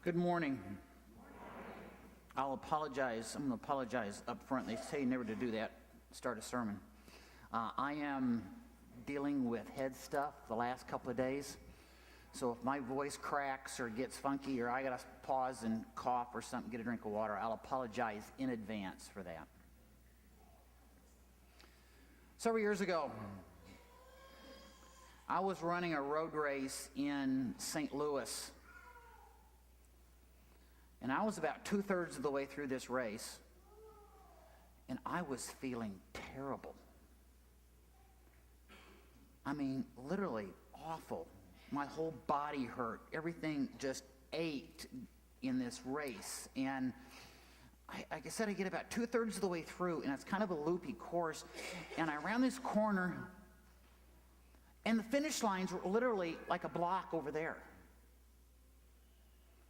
Good morning. I'll apologize. I'm going to apologize up front. They say never to do that, start a sermon. I am dealing with head stuff the last couple of days. So if my voice cracks or gets funky or I got to pause and cough or something, get a drink of water, I'll apologize in advance for that. Several years ago, I was running a road race in St. Louis. And I was about 2/3 of the way through this race, and I was feeling terrible. I mean, literally awful. My whole body hurt. Everything just ached in this race. And like I said, I get about 2/3 of the way through, and it's kind of a loopy course. And I round this corner, and the finish lines were literally like a block over there.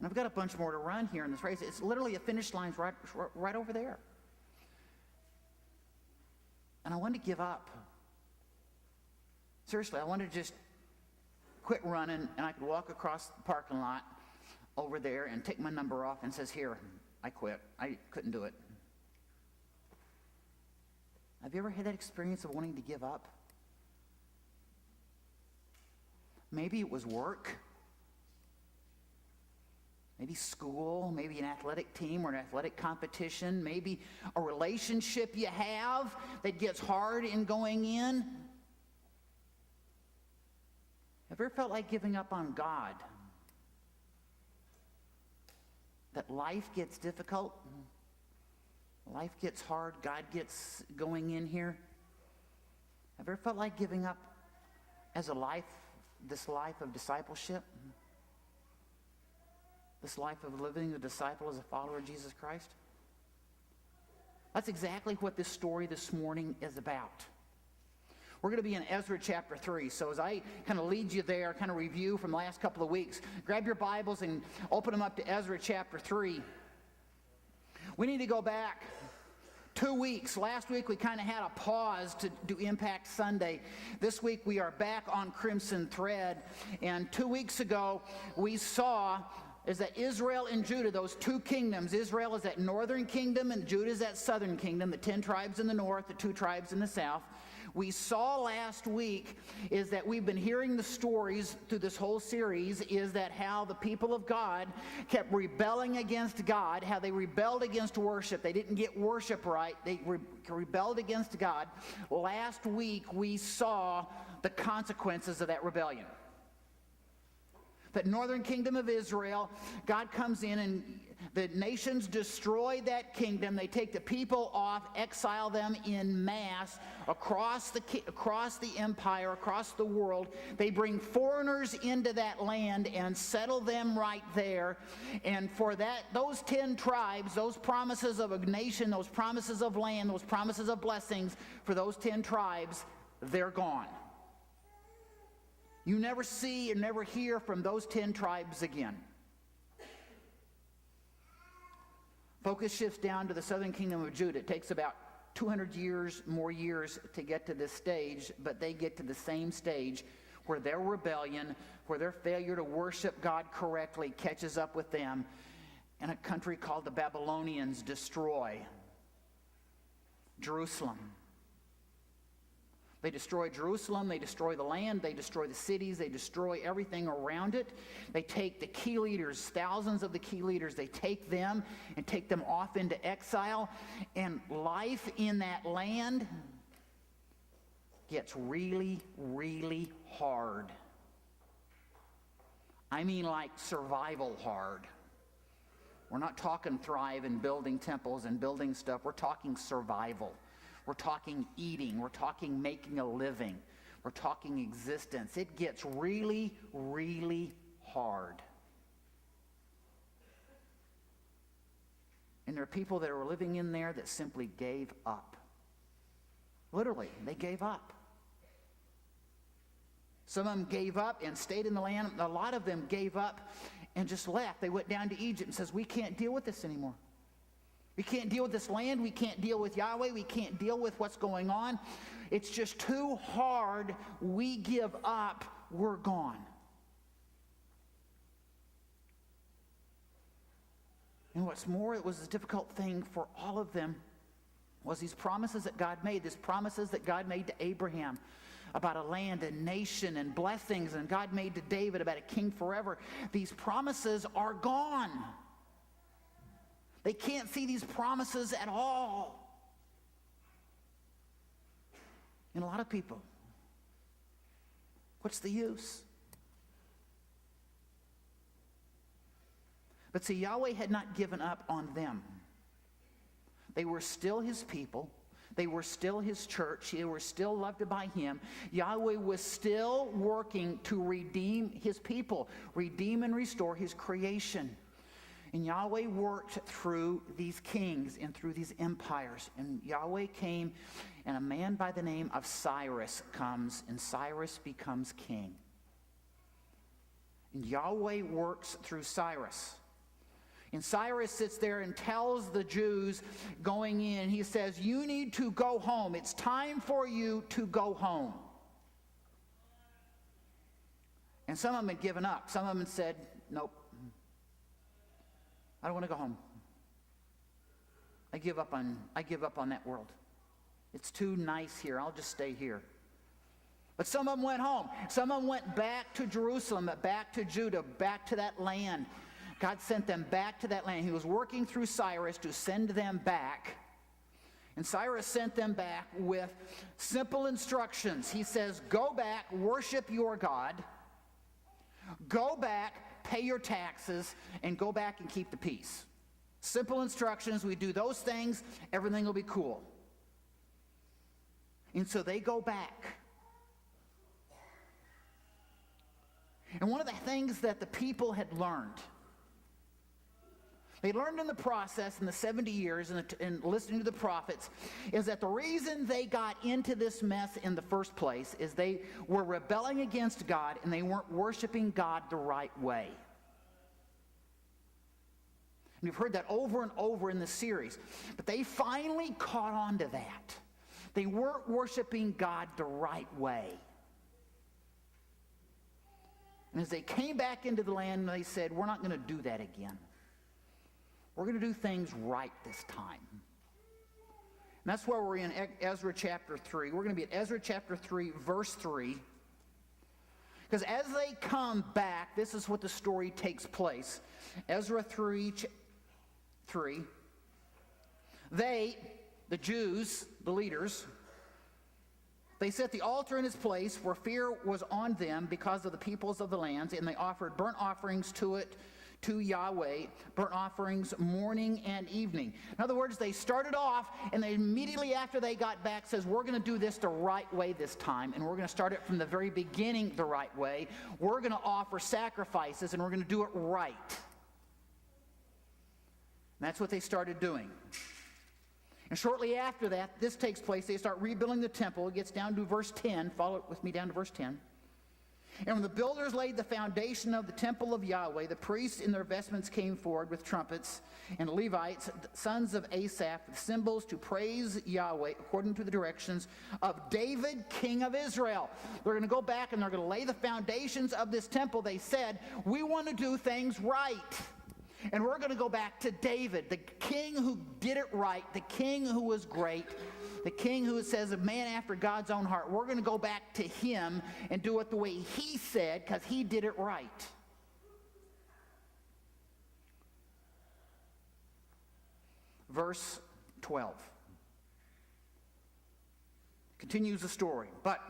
And I've got a bunch more to run here in this race. It's literally a finish line's right over there. And I wanted to give up. Seriously, I wanted to just quit running, and I could walk across the parking lot over there and take my number off and says, "Here, I quit. I couldn't do it." Have you ever had that experience of wanting to give up? Maybe it was work. Maybe school, maybe an athletic team or an athletic competition, maybe a relationship you have that gets hard in going in. Have you ever felt like giving up on God? That life gets difficult, life gets hard, God gets going in here? Have you ever felt like giving up as this life of discipleship? This life of living a disciple as a follower of Jesus Christ? That's exactly what this story this morning is about. We're going to be in Ezra chapter 3. So as I kind of lead you there, kind of review from the last couple of weeks, grab your Bibles and open them up to Ezra chapter 3. We need to go back 2 weeks. Last week we kind of had a pause to do Impact Sunday. This week we are back on Crimson Thread. And 2 weeks ago we saw is that Israel and Judah, those two kingdoms, Israel is that northern kingdom and Judah is that southern kingdom, the 10 tribes in the north, the 2 tribes in the south. We saw last week is that we've been hearing the stories through this whole series is that how the people of God kept rebelling against God, how they rebelled against worship. They didn't get worship right. They rebelled against God. Last week we saw the consequences of that rebellion. The northern kingdom of Israel, God comes in and the nations destroy that kingdom. They take the people off, exile them in mass across the empire, across the world. They bring foreigners into that land and settle them right there. And for that, those 10 tribes, those promises of a nation, those promises of land, those promises of blessings for those 10 tribes, they're gone. You never see and never hear from those 10 tribes again. Focus shifts down to the southern kingdom of Judah. It takes about 200 more years to get to this stage, but they get to the same stage where their rebellion, where their failure to worship God correctly catches up with them, and a country called the Babylonians destroy Jerusalem. They destroy Jerusalem, they destroy the land, they destroy the cities, they destroy everything around it. They take the key leaders, thousands of the key leaders, they take them and take them off into exile. And life in that land gets really, really hard. I mean like survival hard. We're not talking thrive and building temples and building stuff. We're talking survival. We're talking eating. We're talking making a living. We're talking existence. It gets really, really hard. And there are people that are living in there that simply gave up. Literally, they gave up. Some of them gave up and stayed in the land. A lot of them gave up and just left. They went down to Egypt and says, "We can't deal with this anymore. We can't deal with this land. We can't deal with Yahweh. We can't deal with what's going on. It's just too hard. We give up. We're gone." what's more, it was a difficult thing for all of them, was these promises that God made, these promises that God made to Abraham about a land and nation and blessings, and God made to David about a king forever. These promises are gone. They can't see these promises at all. And a lot of people, what's the use? But see, Yahweh had not given up on them. They were still his people. They were still his church. They were still loved by him. Yahweh was still working to redeem his people, redeem and restore his creation. And Yahweh worked through these kings and through these empires. And Yahweh came, and a man by the name of Cyrus comes, and Cyrus becomes king. And Yahweh works through Cyrus. And Cyrus sits there and tells the Jews going in, he says, you need to go home. It's time for you to go home. And some of them had given up. Some of them had said, nope, I don't want to go home. I give up on that world. It's too nice here. I'll just stay here. But some of them went home. Some of them went back to Jerusalem, back to Judah, back to that land. God sent them back to that land. He was working through Cyrus to send them back. And Cyrus sent them back with simple instructions. He says, go back, worship your God. Go back, pay your taxes, and go back and keep the peace. Simple instructions. We do those things, everything will be cool. And so they go back. And one of the things that the people had learned, they learned in the process in the 70 years and listening to the prophets, is that the reason they got into this mess in the first place is they were rebelling against God and they weren't worshiping God the right way. And you've heard that over and over in the series. But they finally caught on to that. They weren't worshiping God the right way. And as they came back into the land, they said, we're not going to do that again. We're going to do things right this time. And that's where we're in Ezra chapter 3. We're going to be at Ezra chapter 3, verse 3. Because as they come back, this is what the story takes place. Ezra 3, they, the Jews, the leaders, they set the altar in its place, for fear was on them because of the peoples of the lands, and they offered burnt offerings to it, to Yahweh, burnt offerings morning and evening. In other words, they started off, and they immediately after they got back says, we're going to do this the right way this time, and we're going to start it from the very beginning the right way. We're going to offer sacrifices, and we're going to do it right. And that's what they started doing. And shortly after that, this takes place. They start rebuilding the temple. It gets down to verse 10. Follow with me down to verse 10. And when the builders laid the foundation of the temple of Yahweh, the priests in their vestments came forward with trumpets, and Levites, sons of Asaph, with cymbals to praise Yahweh according to the directions of David, king of Israel. They're going to go back and they're going to lay the foundations of this temple. They said, we want to do things right. And we're going to go back to David, the king who did it right, the king who was great, the king who says a man after God's own heart. We're going to go back to him and do it the way he said, because he did it right. Verse 12 continues the story. But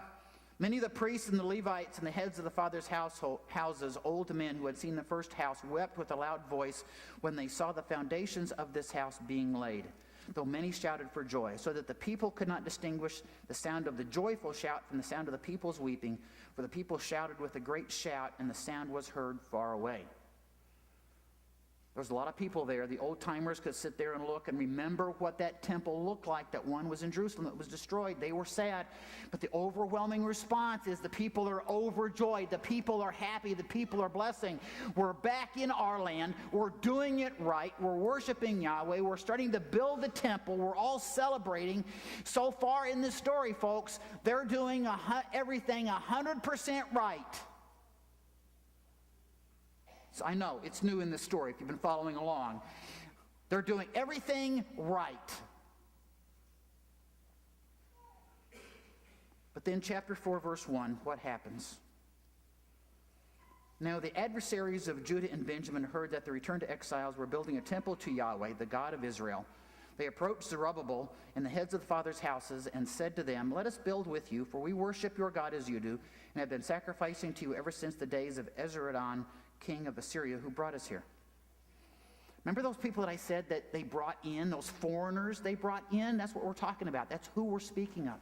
many of the priests and the Levites and the heads of the fathers' houses, old men who had seen the first house, wept with a loud voice when they saw the foundations of this house being laid, though many shouted for joy, so that the people could not distinguish the sound of the joyful shout from the sound of the people's weeping, for the people shouted with a great shout, and the sound was heard far away. There was a lot of people there. The old-timers could sit there and look and remember what that temple looked like, that one was in Jerusalem that was destroyed. They were sad. But the overwhelming response is the people are overjoyed. The people are happy. The people are blessing. We're back in our land. We're doing it right. We're worshiping Yahweh. We're starting to build the temple. We're all celebrating. So far in this story, folks, they're doing everything 100% right. So I know it's new in this story if you've been following along. They're doing everything right. But then chapter 4, verse 1, what happens? Now the adversaries of Judah and Benjamin heard that the returned exiles were building a temple to Yahweh, the God of Israel. They approached Zerubbabel and the heads of the fathers' houses and said to them, "Let us build with you, for we worship your God as you do, and have been sacrificing to you ever since the days of Esarhaddon, king of Assyria, who brought us here." Remember those people that I said that they brought in, those foreigners they brought in? That's what we're talking about. That's who we're speaking of.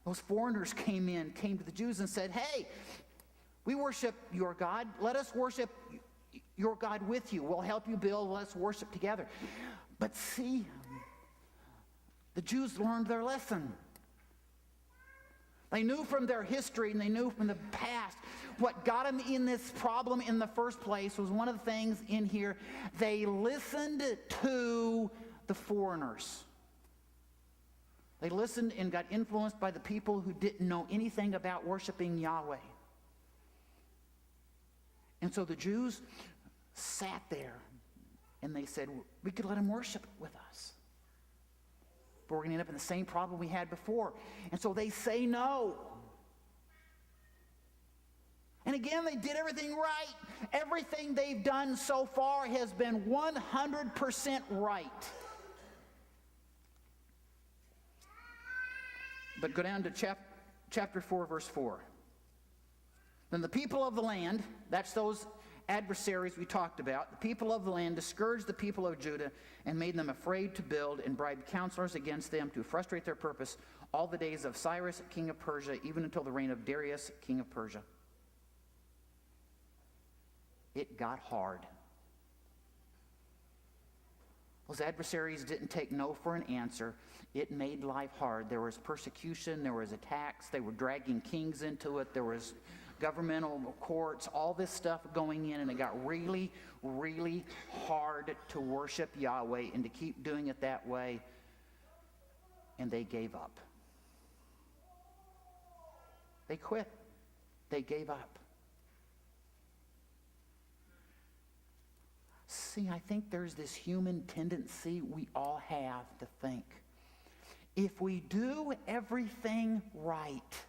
Those foreigners came to the Jews and said, "Hey, we worship your God. Let us worship your God with you. We'll help you build. Let's worship together." But see, the Jews learned their lesson. They knew from their history and they knew from the past what got them in this problem in the first place was one of the things in here. They listened to the foreigners. They listened and got influenced by the people who didn't know anything about worshiping Yahweh. And so the Jews sat there and they said, "We could let them worship with us, but we're going to end up in the same problem we had before." And so they say no. And again, they did everything right. Everything they've done so far has been 100% right. But go down to chapter 4, verse 4. Then the people of the land, that's those adversaries we talked about, the people of the land discouraged the people of Judah and made them afraid to build and bribed counselors against them to frustrate their purpose all the days of Cyrus, king of Persia, even until the reign of Darius, king of Persia. It got hard. Those adversaries didn't take no for an answer. It made life hard. There was persecution, there was attacks, they were dragging kings into it, there was governmental courts, all this stuff going in, and it got really, really hard to worship Yahweh and to keep doing it that way. And they gave up. They quit. They gave up. See, I think there's this human tendency we all have to think, if we do everything right,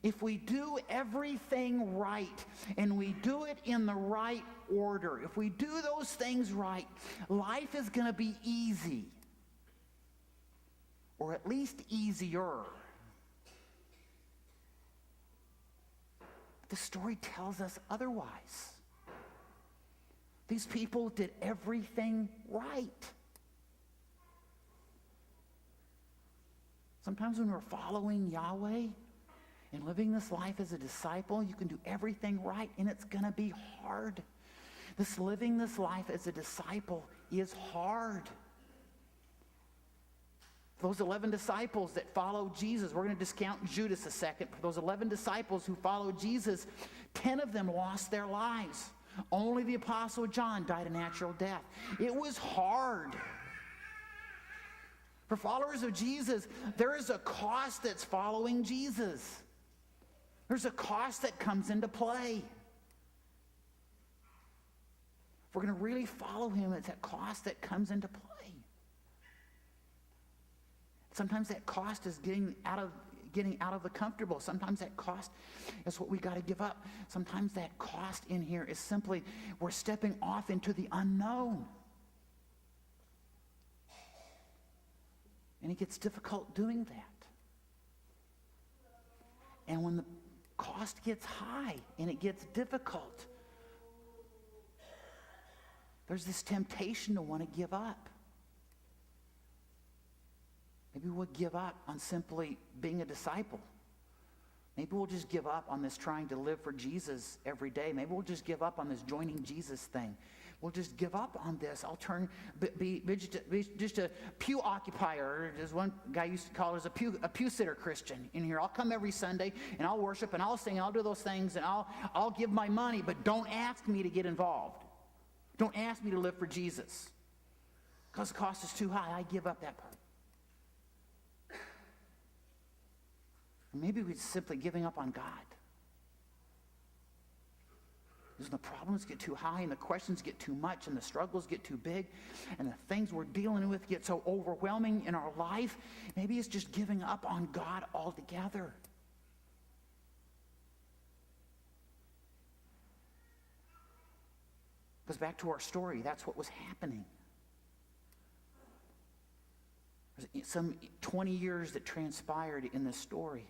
if we do everything right and we do it in the right order, if we do those things right, life is going to be easy, or at least easier. The story tells us otherwise. These people did everything right. Sometimes when we're following Yahweh and living this life as a disciple, you can do everything right, and it's going to be hard. Living this life as a disciple is hard. Those 11 disciples that followed Jesus, we're going to discount Judas a second. For those 11 disciples who followed Jesus, 10 of them lost their lives. Only the Apostle John died a natural death. It was hard. For followers of Jesus, there is a cost that's following Jesus. There's a cost that comes into play. If we're going to really follow him, it's that cost that comes into play. Sometimes that cost is getting out of the comfortable. Sometimes that cost is what we got to give up. Sometimes that cost in here is simply we're stepping off into the unknown. And it gets difficult doing that. And when the cost gets high and it gets difficult, there's this temptation to want to give up. Maybe we'll give up on simply being a disciple. Maybe we'll just give up on this trying to live for Jesus every day. Maybe we'll just give up on this joining Jesus thing. We'll just give up on this. I'll be just a pew occupier, as one guy used to call it, as a pew sitter Christian in here. I'll come every Sunday and I'll worship and I'll sing and I'll do those things and I'll give my money, but don't ask me to get involved. Don't ask me to live for Jesus because the cost is too high. I give up that part. Maybe we're simply giving up on God. when the problems get too high and the questions get too much and the struggles get too big and the things we're dealing with get so overwhelming in our life, maybe it's just giving up on God altogether. Goes back to our story. That's what was happening. There's some 20 years that transpired in this story.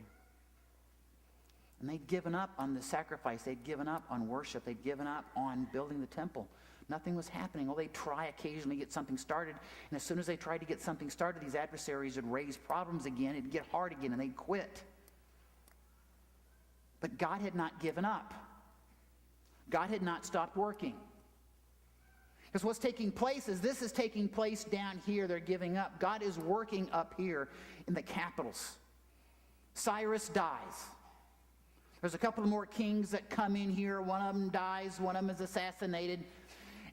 And they'd given up on the sacrifice. They'd given up on worship. They'd given up on building the temple. Nothing was happening. Well, they'd try occasionally to get something started. And as soon as they tried to get something started, these adversaries would raise problems again. It'd get hard again, and they'd quit. But God had not given up. God had not stopped working. Because what's taking place is this is taking place down here. They're giving up. God is working up here in the capitals. Cyrus dies. There's a couple more kings that come in here. One of them dies. One of them is assassinated.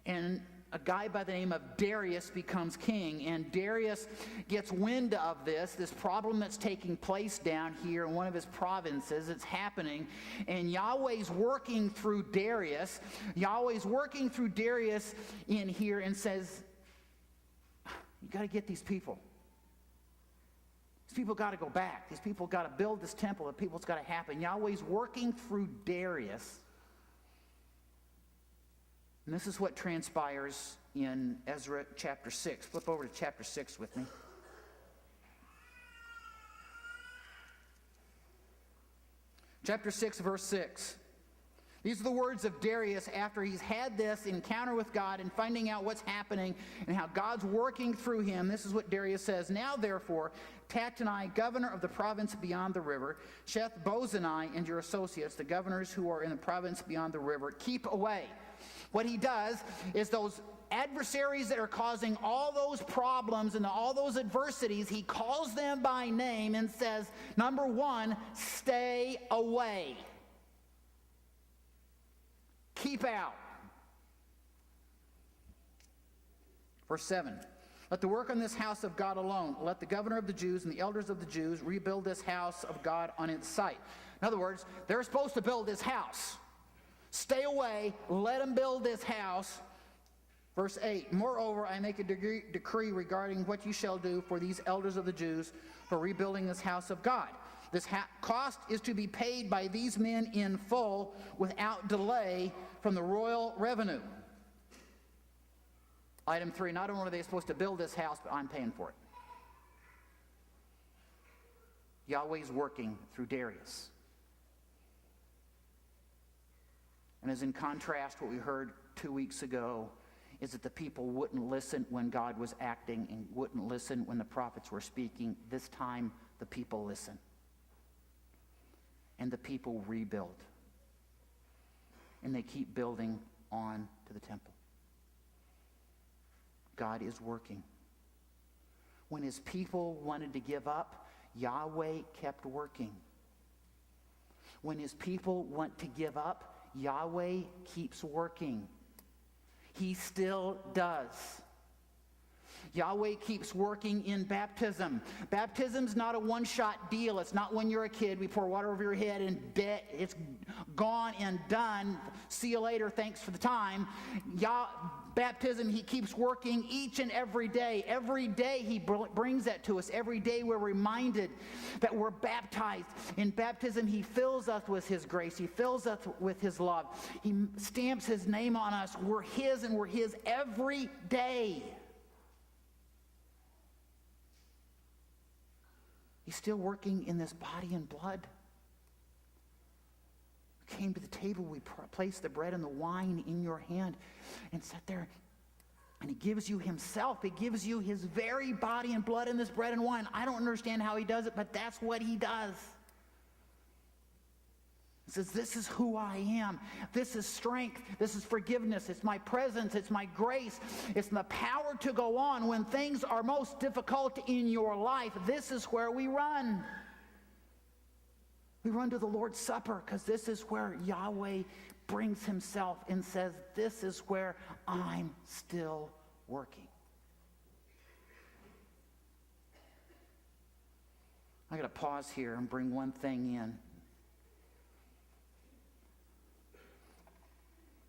And a guy by the name of Darius becomes king. And Darius gets wind of this problem that's taking place down here in one of his provinces. It's happening. And Yahweh's working through Darius. Yahweh's working through Darius in here and says, you got to get these people. These people got to go back. These people got to build this temple. The people's got to happen. Yahweh's working through Darius. And this is what transpires in Ezra chapter 6. Flip over to chapter 6 with me. Chapter 6, verse 6. These are the words of Darius after he's had this encounter with God and finding out what's happening and how God's working through him. This is what Darius says. Now, therefore, Tattenai, governor of the province beyond the river, Sheth-Bozenai and your associates, the governors who are in the province beyond the river, keep away. What he does is those adversaries that are causing all those problems and all those adversities, he calls them by name and says, number one, stay away. Keep out. Verse 7. Let the work on this house of God alone. Let the governor of the Jews and the elders of the Jews rebuild this house of God on its site. In other words, they're supposed to build this house. Stay away. Let them build this house. Verse 8. Moreover, I make a decree regarding what you shall do for these elders of the Jews for rebuilding this house of God. This cost is to be paid by these men in full without delay from the royal revenue. Item 3, not only are they supposed to build this house, but I'm paying for it. Yahweh's working through Darius. And as in contrast, what we heard 2 weeks ago is that the people wouldn't listen when God was acting and wouldn't listen when the prophets were speaking. This time, the people listen. And the people rebuild. And they keep building on to the temple. God is working. When his people wanted to give up, Yahweh kept working. When his people want to give up, Yahweh keeps working. He still does. Yahweh keeps working in baptism. Baptism's not a one-shot deal. It's not when you're a kid, we pour water over your head and it's gone and done. See you later, thanks for the time. Baptism, he keeps working each and every day. Every day he brings that to us. Every day we're reminded that we're baptized. In baptism, he fills us with his grace. He fills us with his love. He stamps his name on us. We're his and we're his every day. He's still working in this body and blood. We came to the table, we placed the bread and the wine in your hand and sat there. And he gives you himself. He gives you his very body and blood in this bread and wine. I don't understand how he does it, but that's what he does. He says, this is who I am. This is strength. This is forgiveness. It's my presence. It's my grace. It's the power to go on when things are most difficult in your life. This is where we run. We run to the Lord's Supper because this is where Yahweh brings himself and says, this is where I'm still working. I got to pause here and bring one thing in.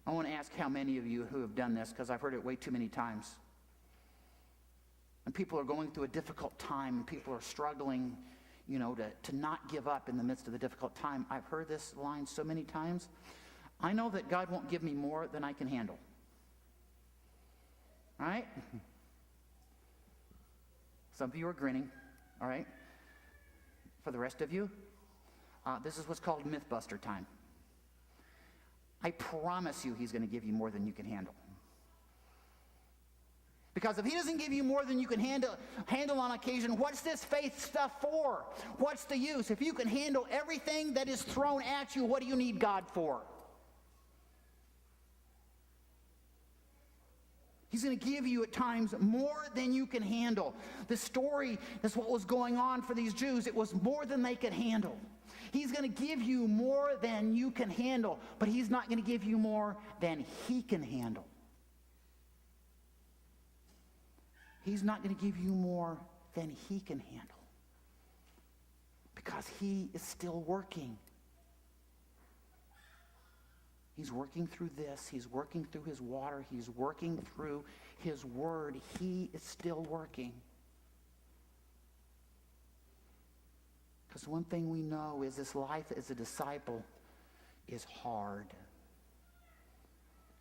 I want to ask how many of you who have done this, because I've heard it way too many times. And people are going through a difficult time, and people are struggling, to not give up in the midst of the difficult time. I've heard this line so many times. I know that God won't give me more than I can handle. All right? Some of you are grinning, all right? For the rest of you, this is what's called Mythbuster time. I promise you he's going to give you more than you can handle. Because if he doesn't give you more than you can handle on occasion, what's this faith stuff for? What's the use? If you can handle everything that is thrown at you, what do you need God for? He's going to give you at times more than you can handle. The story is what was going on for these Jews. It was more than they could handle. He's going to give you more than you can handle, but he's not going to give you more than he can handle. He's not going to give you more than he can handle, because he is still working. He's working through this. He's working through his water. He's working through his word. He is still working. Because one thing we know is this life as a disciple is hard.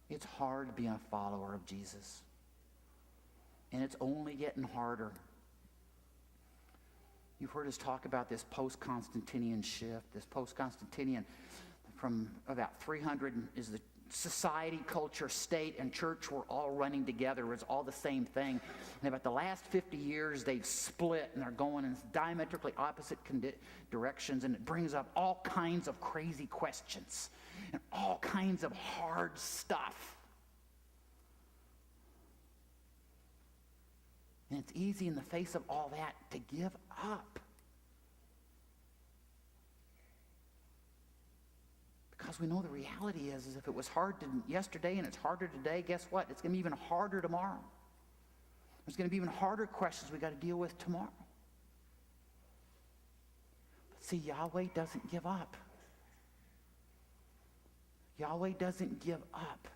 It's hard to be a follower of Jesus. And it's only getting harder. You've heard us talk about this post-Constantinian shift. This post-Constantinian, from about 300 is the society, culture, state, and church were all running together. It was all the same thing. And about the last 50 years, they've split, and they're going in diametrically opposite directions, and it brings up all kinds of crazy questions and all kinds of hard stuff. And it's easy in the face of all that to give up. Because we know the reality is if it was hard yesterday and it's harder today, guess what? It's going to be even harder tomorrow. There's going to be even harder questions we got to deal with tomorrow. But see, Yahweh doesn't give up. Yahweh doesn't give up.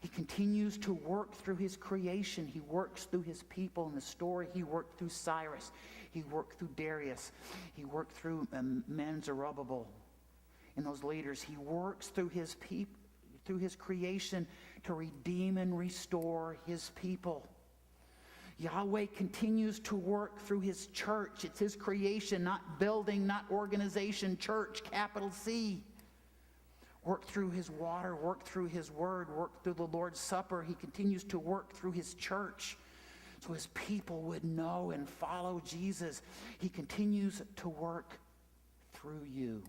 He continues to work through his creation. He works through his people in the story. He worked through Cyrus. He worked through Darius. He worked through Zerubbabel and those leaders. He works through his people, through his creation, to redeem and restore his people. Yahweh continues to work through his church. It's his creation, not building, not organization. Church, capital C. Work through his water, work through his word, work through the Lord's Supper. He continues to work through his church so his people would know and follow Jesus. He continues to work through you.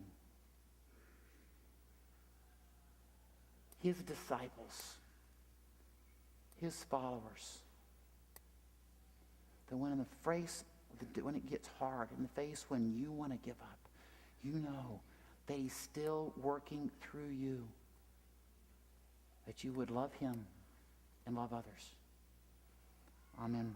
His disciples, his followers. That when in the face, when it gets hard, in the face when you want to give up, you know that he's still working through you, that you would love him and love others. Amen.